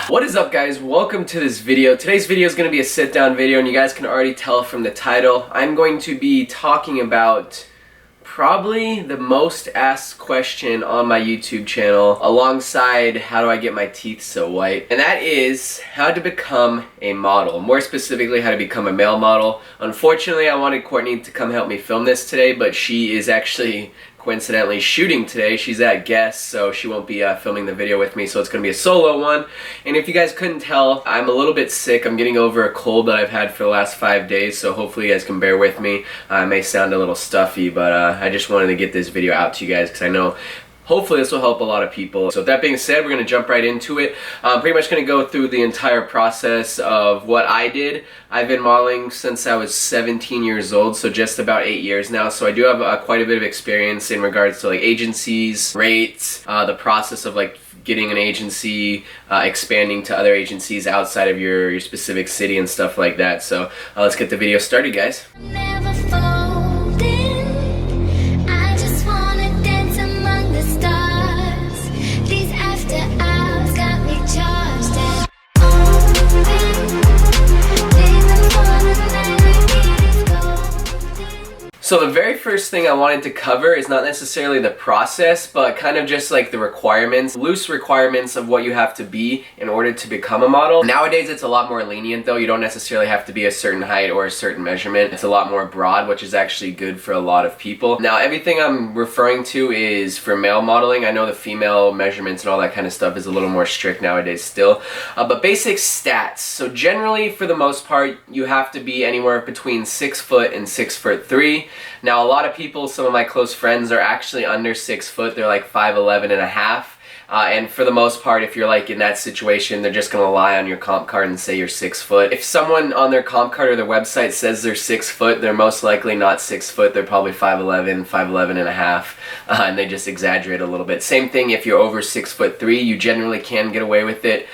What is up, guys? Welcome to this video. Today's video is going to be a sit down video, and you guys can already tell from the title. I'm going to be talking about probably the most asked question on my YouTube channel, alongside how do I get my teeth so white, and that is how to become a model. More specifically, how to become a male model. Unfortunately, I wanted Courtney to come help me film this today, but she is actually coincidentally shooting today. She's at guest, so she won't be filming the video with me, so it's going to be a solo one. And if you guys couldn't tell, I'm a little bit sick. I'm getting over a cold that I've had for the last 5 days, so hopefully you guys can bear with me. I may sound a little stuffy, but I just wanted to get this video out to you guys because I know hopefully this will help a lot of people. So with that being said, we're going to jump right into it. I'm pretty much going to go through the entire process of what I did. I've been modeling since I was 17 years old, so just about 8 years now. So I do have quite a bit of experience in regards to like agencies, rates, the process of like getting an agency, expanding to other agencies outside of your specific city and stuff like that. So let's get the video started, guys. So the very first thing I wanted to cover is not necessarily the process, but kind of just like the requirements, loose requirements of what you have to be in order to become a model. Nowadays it's a lot more lenient though. You don't necessarily have to be a certain height or a certain measurement. It's a lot more broad, which is actually good for a lot of people. Now everything I'm referring to is for male modeling. I know the female measurements and all that kind of stuff is a little more strict nowadays still. But basic stats. So generally, for the most part, you have to be anywhere between 6 foot and 6'3". Now a lot of people, some of my close friends, are actually under 6 foot. They're like 5'11 and a half. And for the most part, if you're like in that situation, they're just gonna lie on your comp card and say you're 6 foot. If someone on their comp card or their website says they're 6 foot, they're most likely not 6 foot. They're probably 5'11, 5'11 and a half, and they just exaggerate a little bit. Same thing if you're over 6'3", you generally can get away with it.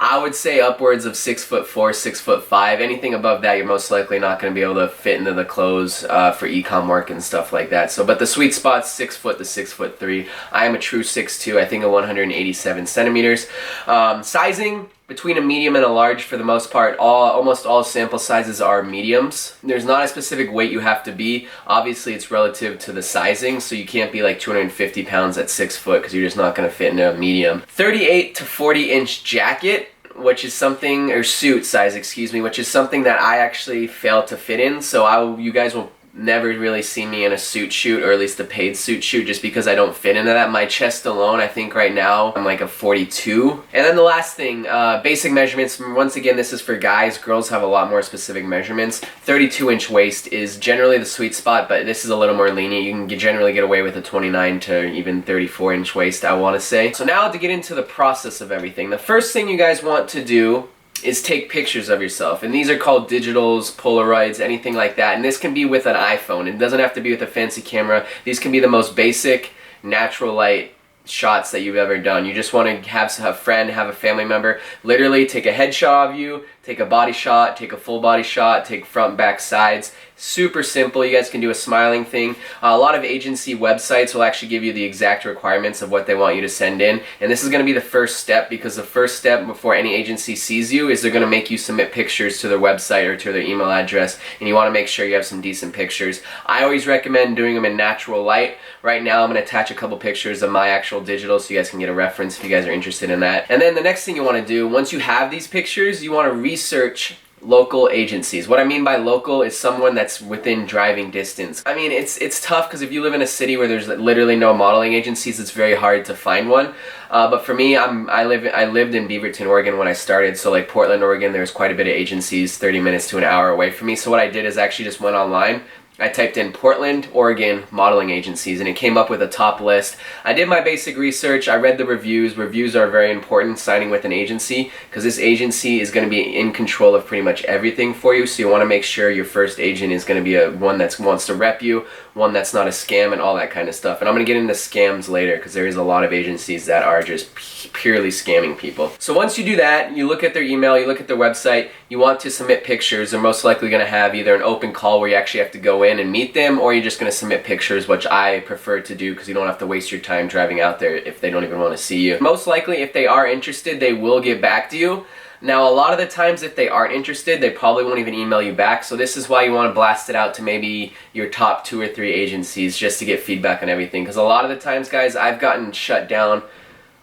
I would say upwards of 6'4", 6'5". Anything above that, you're most likely not going to be able to fit into the clothes for e-com work and stuff like that. So, but the sweet spot's 6 foot to 6'3". I am a true 6'2", I think 187 centimeters. Sizing between a medium and a large for the most part. Almost all sample sizes are mediums. There's not a specific weight you have to be. Obviously it's relative to the sizing, so you can't be like 250 pounds at 6 foot because you're just not going to fit into a medium. 38 to 40 inch jacket, which is something, or suit size, excuse me, which is something that I actually failed to fit in. So you guys will never really see me in a suit shoot, or at least a paid suit shoot, just because I don't fit into that. My chest alone, I think right now I'm like a 42. And then the last thing, basic measurements. Once again, this is for guys. Girls have a lot more specific measurements. 32 inch waist is generally the sweet spot, but this is a little more lenient. You can generally get away with a 29 to even 34 inch waist, I want to say. So now to get into the process of everything, the first thing you guys want to do is take pictures of yourself, and these are called digitals, Polaroids, anything like that. And this can be with an iPhone. It doesn't have to be with a fancy camera. These can be the most basic natural light shots that you've ever done. You just want to have a friend, have a family member literally take a headshot of you, take a body shot, take a full body shot, take front, back, sides. Super simple. You guys can do a smiling thing. A lot of agency websites will actually give you the exact requirements of what they want you to send in, and this is going to be the first step, because the first step before any agency sees you is they're going to make you submit pictures to their website or to their email address, and you want to make sure you have some decent pictures. I always recommend doing them in natural light. Right now I'm going to attach a couple pictures of my actual digital so you guys can get a reference if you guys are interested in that. And then the next thing you want to do, once you have these pictures, you want to research local agencies. What I mean by local is someone that's within driving distance. I mean, it's tough because if you live in a city where there's literally no modeling agencies, it's very hard to find one. But for me, I lived in Beaverton, Oregon when I started, so like Portland, Oregon, there's quite a bit of agencies 30 minutes to an hour away from me. So what I did is actually just went online. I typed in Portland, Oregon modeling agencies, and it came up with a top list. I did my basic research. I read the reviews. Reviews are very important signing with an agency, because this agency is going to be in control of pretty much everything for you. So you want to make sure your first agent is going to be one that wants to rep you, one that's not a scam, and all that kind of stuff. And I'm going to get into scams later, because there is a lot of agencies that are just purely scamming people. So once you do that, you look at their email, you look at their website, you want to submit pictures, they're most likely going to have either an open call where you actually have to go in and meet them, or you're just going to submit pictures, which I prefer to do because you don't have to waste your time driving out there if they don't even want to see you. Most likely, if they are interested, they will get back to you. Now, a lot of the times if they aren't interested, they probably won't even email you back. So this is why you want to blast it out to maybe your top 2 or 3 agencies just to get feedback on everything. Because a lot of the times, guys, I've gotten shut down.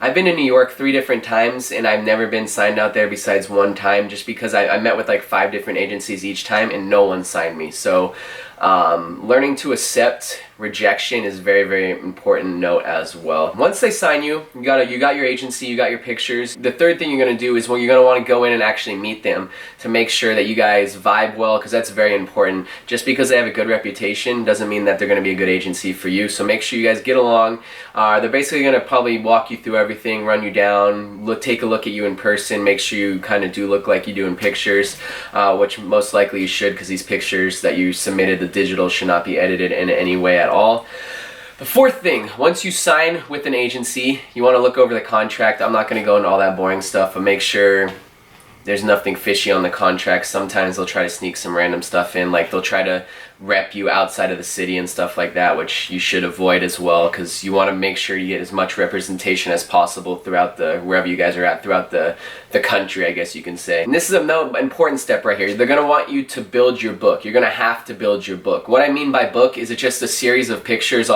I've been to New York 3 different times and I've never been signed out there besides one time, just because I met with like 5 different agencies each time and no one signed me. So learning to accept rejection is very, very important note as well. Once they sign you, you got your agency, you got your pictures. The third thing you're going to do is, well, you're going to want to go in and actually meet them to make sure that you guys vibe well, because that's very important. Just because they have a good reputation doesn't mean that they're going to be a good agency for you. So make sure you guys get along. They're basically going to probably walk you through everything, run you down, take a look at you in person, make sure you kind of do look like you do in pictures, which most likely you should, because these pictures that you submitted, the digital, should not be edited in any way at all. The fourth thing, once you sign with an agency, you want to look over the contract. I'm not going to go into all that boring stuff, but make sure there's nothing fishy on the contract. Sometimes they'll try to sneak some random stuff in, like they'll try to rep you outside of the city and stuff like that, which you should avoid as well, because you want to make sure you get as much representation as possible throughout wherever you guys are at, throughout the country, I guess you can say. And this is an important step right here. They're going to want you to build your book. You're going to have to build your book. What I mean by book is it's just a series of pictures.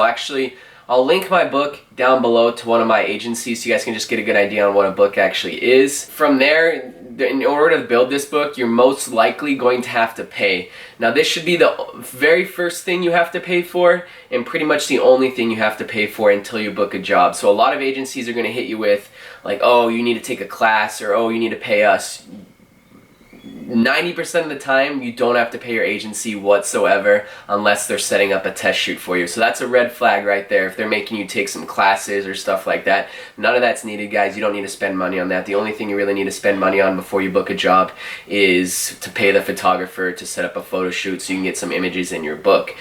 I'll link my book down below to one of my agencies so you guys can just get a good idea on what a book actually is. From there, in order to build this book, you're most likely going to have to pay. Now, this should be the very first thing you have to pay for, and pretty much the only thing you have to pay for until you book a job. So a lot of agencies are going to hit you with, like, oh, you need to take a class, or oh, you need to pay us. 90% of the time, you don't have to pay your agency whatsoever unless they're setting up a test shoot for you. So that's a red flag right there. If they're making you take some classes or stuff like that, none of that's needed, guys. You don't need to spend money on that. The only thing you really need to spend money on before you book a job is to pay the photographer to set up a photo shoot so you can get some images in your book.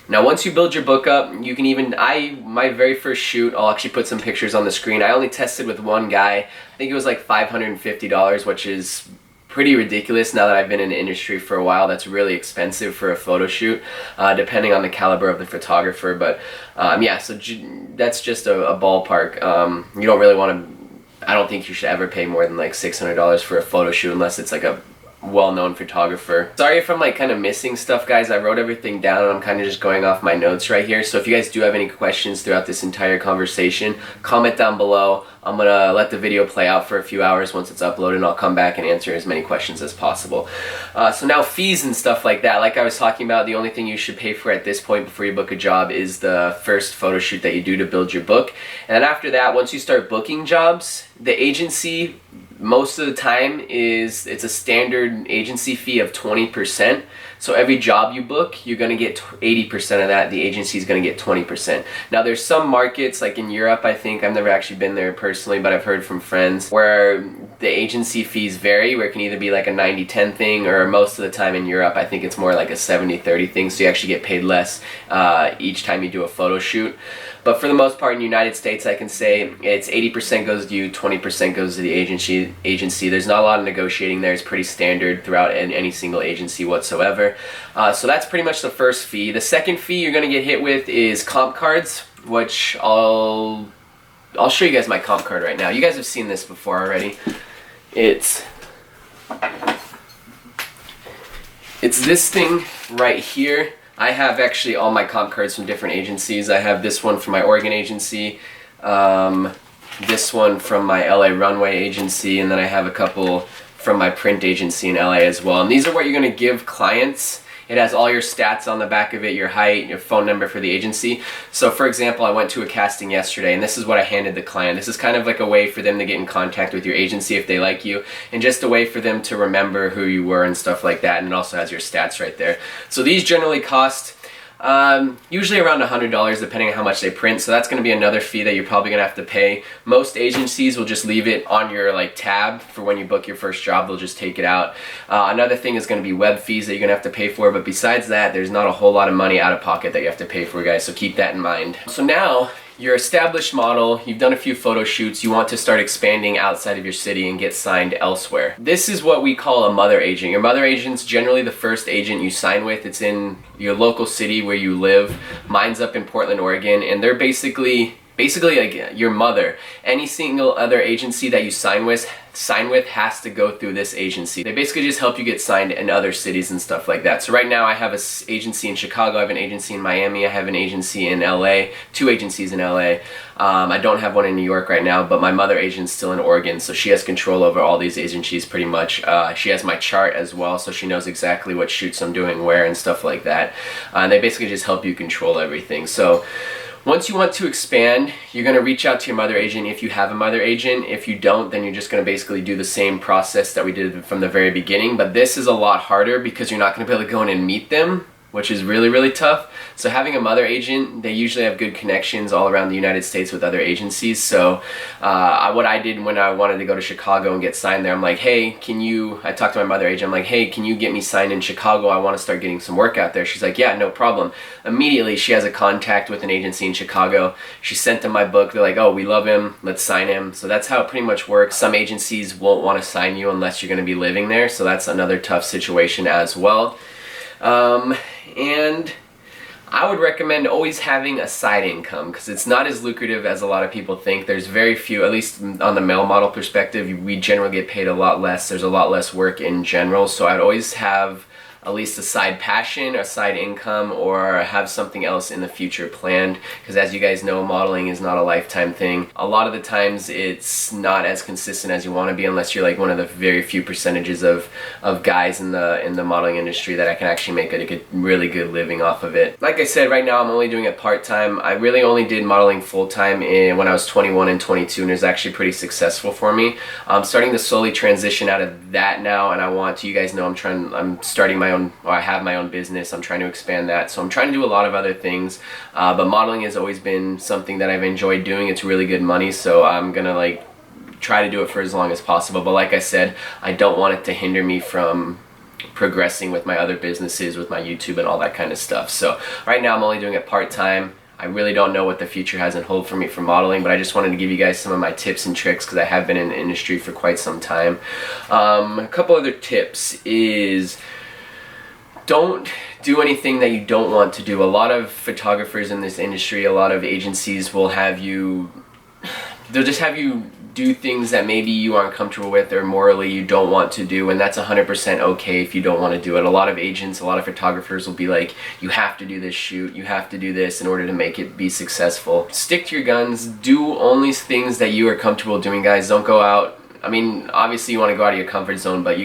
Now, once you build your book up, you can even, my very first shoot, I'll actually put some pictures on the screen. I only tested with one guy. I think it was like $550, which is pretty ridiculous now that I've been in the industry for a while. That's really expensive for a photo shoot, depending on the caliber of the photographer. But yeah, so that's just a ballpark. You don't really want to, I don't think you should ever pay more than like $600 for a photo shoot unless it's like a well-known photographer. Sorry if I'm like kind of missing stuff, guys. I wrote everything down and I'm kind of just going off my notes right here. So if you guys do have any questions throughout this entire conversation, comment down below. I'm gonna let the video play out for a few hours. Once it's uploaded, and I'll come back and answer as many questions as possible. So now, fees and stuff like that, like I was talking about, the only thing you should pay for at this point before you book a job is the first photo shoot that you do to build your book. And then after that, once you start booking jobs, the agency, most of the time, it's a standard agency fee of 20%. So every job you book, you're going to get 80% of that. The agency is going to get 20%. Now, there's some markets, like in Europe, I think, I've never actually been there personally, but I've heard from friends, where the agency fees vary, where it can either be like a 90-10 thing, or most of the time in Europe, I think it's more like a 70-30 thing, so you actually get paid less each time you do a photo shoot. But for the most part in the United States, I can say it's 80% goes to you, 20% goes to the agency. There's not a lot of negotiating there. It's pretty standard throughout any single agency whatsoever. So that's pretty much the first fee. The second fee you're going to get hit with is comp cards, which I'll show you guys my comp card right now. You guys have seen this before already. It's this thing right here. I have actually all my comp cards from different agencies. I have this one from my Oregon agency, this one from my LA runway agency, and then I have a couple from my print agency in LA as well. And these are what you're going to give clients. It has all your stats on the back of it, your height, your phone number for the agency. So for example, I went to a casting yesterday and this is what I handed the client. This is kind of like a way for them to get in contact with your agency if they like you, and just a way for them to remember who you were and stuff like that. And it also has your stats right there. So these generally cost usually around $100 depending on how much they print, so that's going to be another fee that you're probably going to have to pay. Most agencies will just leave it on your tab for when you book your first job. They'll just take it out. Another thing is going to be web fees that you're going to have to pay for, but besides that, there's not a whole lot of money out of pocket that you have to pay for, guys, so keep that in mind. So now you're an established model, you've done a few photo shoots, you want to start expanding outside of your city and get signed elsewhere. This is what we call a mother agent. Your mother agent's generally the first agent you sign with. It's in your local city where you live. Mine's up in Portland, Oregon, and they're basically like your mother. Any single other agency that you sign with has to go through this agency. They basically just help you get signed in other cities and stuff like that. So right now I have an agency in Chicago, I have an agency in Miami, I have an agency in LA, 2 agencies in LA. I don't have one in New York right now, but my mother agent's still in Oregon, so she has control over all these agencies pretty much. She has my chart as well, so she knows exactly what shoots I'm doing where and stuff like that. And they basically just help you control everything. So once you want to expand, you're going to reach out to your mother agent if you have a mother agent. If you don't, then you're just going to basically do the same process that we did from the very beginning. But this is a lot harder because you're not going to be able to go in and meet them, which is really, really tough. So having a mother agent, they usually have good connections all around the United States with other agencies. So what I did when I wanted to go to Chicago and get signed there, I'm like, hey, I talked to my mother agent, I'm like, hey, can you get me signed in Chicago? I want to start getting some work out there. She's like, yeah, no problem. Immediately, she has a contact with an agency in Chicago. She sent them my book. They're like, oh, we love him. Let's sign him. So that's how it pretty much works. Some agencies won't want to sign you unless you're going to be living there. So that's another tough situation as well. And I would recommend always having a side income because it's not as lucrative as a lot of people think. There's very few, at least on the male model perspective, we generally get paid a lot less. There's a lot less work in general, so I'd always have at least a side passion, a side income, or have something else in the future planned, because as you guys know, modeling is not a lifetime thing. A lot of the times it's not as consistent as you want to be unless you're like one of the very few percentages of guys in the modeling industry that I can actually make a really good living off of it. Like I said, right now I'm only doing it part-time. I really only did modeling full-time when I was 21 and 22, and it was actually pretty successful for me. I'm starting to slowly transition out of that now, and I want to, you guys know, I'm starting my own, or I have my own business. I'm trying to expand that, so I'm trying to do a lot of other things, but modeling has always been something that I've enjoyed doing. It's really good money, so I'm gonna like try to do it for as long as possible. But like I said, I don't want it to hinder me from progressing with my other businesses, with my YouTube and all that kind of stuff. So right now I'm only doing it part-time. I really don't know what the future has in hold for me for modeling, but I just wanted to give you guys some of my tips and tricks because I have been in the industry for quite some time. A couple other tips is, don't do anything that you don't want to do. A lot of photographers in this industry, a lot of agencies will they'll just have you do things that maybe you aren't comfortable with or morally you don't want to do, and that's 100% okay if you don't want to do it. A lot of agents, a lot of photographers will be like, you have to do this shoot, you have to do this in order to make it be successful. Stick to your guns, do only things that you are comfortable doing, guys. Don't go out, I mean, obviously you want to go out of your comfort zone, but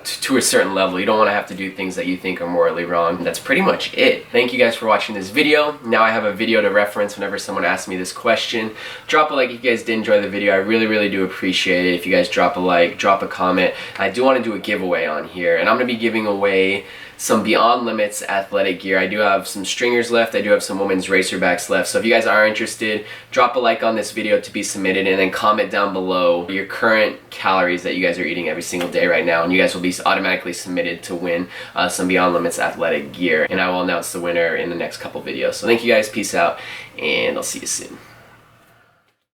to a certain level. You don't want to have to do things that you think are morally wrong. That's pretty much it. Thank you guys for watching this video. Now I have a video to reference whenever someone asks me this question. Drop a like if you guys did enjoy the video. I really, really do appreciate it if you guys drop a like, drop a comment. I do want to do a giveaway on here, and I'm going to be giving away some Beyond Limits athletic gear. I do have some stringers left. I do have some women's racerbacks left. So if you guys are interested, drop a like on this video to be submitted, and then comment down below your current calories that you guys are eating every single day right now, and you guys will be automatically submitted to win some Beyond Limits athletic gear, and I will announce the winner in the next couple videos. So thank you guys, peace out, and I'll see you soon.